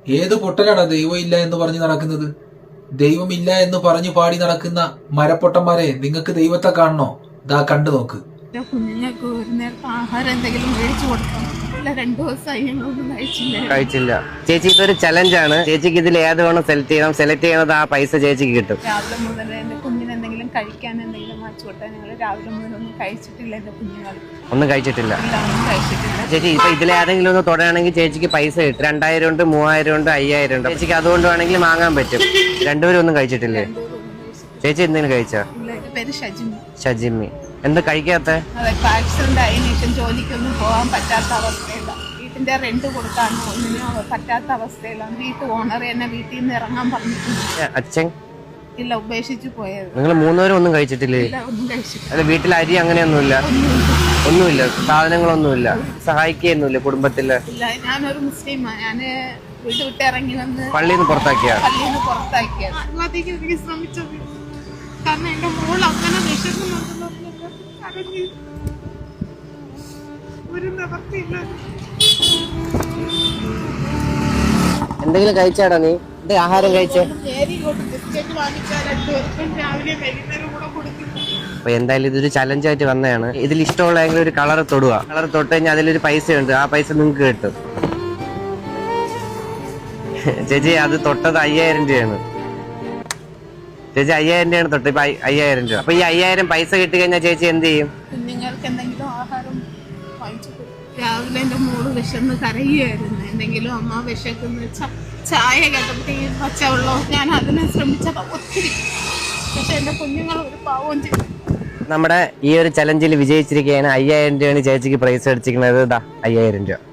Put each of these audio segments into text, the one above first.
ഏത് പൊട്ടലാടാ ദൈവം ഇല്ല എന്ന് പറഞ്ഞ് നടക്കുന്നത്? ദൈവമില്ല എന്ന് പറഞ്ഞു പാടി നടക്കുന്ന മരപ്പൊട്ടന്മാരെ, നിങ്ങൾക്ക് ദൈവത്തെ കാണണോ? ദാ കണ്ടു നോക്ക്. കുഞ്ഞുങ്ങൾക്ക് ഒരു നേരത്തെ ആഹാരം എന്തെങ്കിലും മേടിച്ചു കൊടുക്കണം. 2 ദിവസമായി ഞങ്ങളൊന്നും കഴിച്ചില്ല. ചേച്ചി ഇതൊരു ചലഞ്ചാണ്. ചേച്ചിക്ക് ഇതിൽ ഏത് വേണം സെലക്ട് ചെയ്യണം. സെലക്ട് ചെയ്യുന്നത് ആ പൈസ ചേച്ചിക്ക് കിട്ടും. രാവിലെ മുതൽ എന്റെ കുഞ്ഞിന് എന്തെങ്കിലും കഴിക്കാൻ എന്തെങ്കിലും വാങ്ങിച്ചു കൊടുത്താൽ ഞങ്ങൾ രാവിലെ മുതൽ ഒന്നും കഴിച്ചിട്ടില്ല. എന്റെ കുഞ്ഞുങ്ങൾ ഒന്നും കഴിച്ചിട്ടില്ല. ഒന്നും കഴിച്ചിട്ടില്ല. ചേച്ചി ഇപ്പൊ ഇതിലേതെങ്കിലും ഒന്ന് തുടങ്ങണമെങ്കിൽ ചേച്ചിക്ക് പൈസ കിട്ടും. 2000 ഉണ്ട്, 3000 ഉണ്ട്, 5000 ഉണ്ട്. ചേച്ചിക്ക് അതുകൊണ്ട് വേണമെങ്കിൽ വാങ്ങാൻ പറ്റും. രണ്ടുപേരും ഒന്നും കഴിച്ചിട്ടില്ലേ? ചേച്ചി എന്തെങ്കിലും കഴിച്ചോ? പേര് ഷജിമി. എന്താ കഴിക്കാത്ത? ആക്സിഡന്റ് ആയതിനു ശേഷം ജോലിക്കൊന്നും പോകാൻ പറ്റാത്ത അവസ്ഥയിലാണ്. വീട്ടിന്റെ റെന്റ് കൊടുക്കാനോ ഒന്നിനും പറ്റാത്ത അവസ്ഥയിലാണ്. വീട്ടു ഓണർ എന്നെ വീട്ടിൽ നിന്ന് ഇറങ്ങാൻ പറഞ്ഞിട്ടുണ്ട്. അച്ഛൻ ഇല്ല, ഉപേക്ഷിച്ചു പോയത്. നിങ്ങൾ 3 പേരും ഒന്നും കഴിച്ചിട്ടില്ലേ? ഒന്നും കഴിച്ചിട്ടില്ല. അല്ല, വീട്ടിൽ അരി അങ്ങനെയൊന്നുമില്ല? ഒന്നുമില്ല, സാധനങ്ങളൊന്നുമില്ല, സഹായിക്കൊന്നുമില്ല കുടുംബത്തില്? ഇല്ല, ഞാനൊരു മുസ്ലിമാണ്. ഞാന് വീട് വിട്ട് ഇറങ്ങി വന്ന് പള്ളിയിൽ നിന്ന് പുറത്താക്കിയത്. ആത്മഹത്യക്ക് എനിക്ക് ശ്രമിച്ചത്. കാരണം എന്റെ മോൾ അങ്ങനെ വിശക്കുന്നുണ്ടെന്ന് ഒരു നിവർത്തിയില്ല. എന്തെങ്കിലും കഴിച്ചാടാ നീ? ആഹാരം കഴിച്ചേ? ബിസ്ക്കറ്റ് വാങ്ങിച്ചാൽ 2 ദിവസം രാവിലെ വൈകുന്നേരം കൂടെ കൊടുക്കുന്നു. അപ്പൊ എന്തായാലും ഇതൊരു ചലഞ്ചായിട്ട് വന്നതാണ്. ഇതിൽ ഇഷ്ടമുള്ള ഒരു കളർ തൊടുക. കളർ തൊട്ട് കഴിഞ്ഞാൽ അതിലൊരു പൈസ ഉണ്ട്. ആ പൈസ നിങ്ങൾക്ക് കിട്ടും. ചേച്ചി അത് തൊട്ടത് 5000 രൂപയാണ്. ചേച്ചി 5000 രൂപയാണ് തൊട്ട്. ഇപ്പൊ 5000 രൂപ. അപ്പൊ ഈ 5000 പൈസ കിട്ടി കഴിഞ്ഞാൽ ചേച്ചി എന്ത് ചെയ്യും? കുഞ്ഞുങ്ങൾക്ക് എന്തെങ്കിലും ആഹാരം വാങ്ങിച്ചു കൊടുക്കും. രാവിലെ എന്റെ മോള് വിശന്ന് കരയുമായിരുന്നു. എന്തെങ്കിലും അമ്മ വിശക്കുന്ന ചായ കേട്ടപ്പോഴത്തേക്കും പച്ചവെള്ളം ഞാൻ അതിനെ ശ്രമിച്ചത് ഒത്തിരി. പക്ഷെ എന്റെ കുഞ്ഞുങ്ങൾ ഒരു പാവം ചെയ്തു. നമ്മുടെ ഈ ഒരു ചലഞ്ചിൽ വിജയിച്ചിരിക്കുകയാണ്. 5000 രൂപയാണ് ചേച്ചിക്ക് പ്രൈസ് അടിച്ചിരിക്കുന്നത്. 5000 രൂപ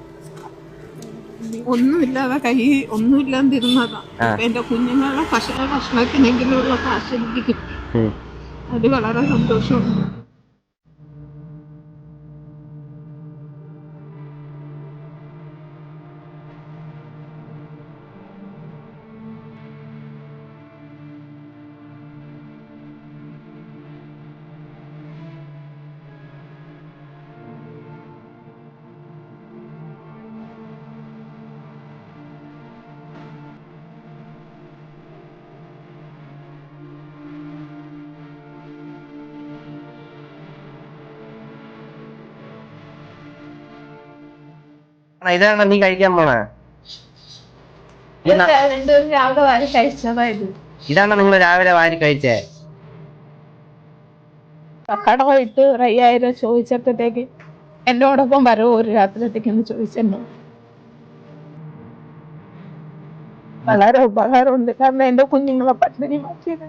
ഒന്നുമില്ലാതെ ഒന്നുമില്ലാതിരുന്നതാ. എന്റെ കുഞ്ഞുങ്ങളുടെ ഭക്ഷണത്തിനെങ്കിലുള്ള കാശ് എനിക്ക് കിട്ടി. അത് വളരെ സന്തോഷമുണ്ട്. ഇതാണ് നീ കഴിക്കാൻ പോണേ? രാവിലെ വാരി കഴിച്ചതായിരുന്നു. ഇതാണ് നിങ്ങൾ രാവിലെ വാരി കഴിച്ചേ? കടമായിട്ട് 5000 ചോദിച്ചപ്പോഴത്തേക്ക് എന്നോടൊപ്പം വരവോ ഒരു രാത്രിത്തേക്കെന്ന് ചോദിച്ചെന്നോ. വളരെ ഉപകാരമുണ്ട്. കാരണം എന്റെ കുഞ്ഞുങ്ങളെ പട്ടിണി മാറ്റിയത്.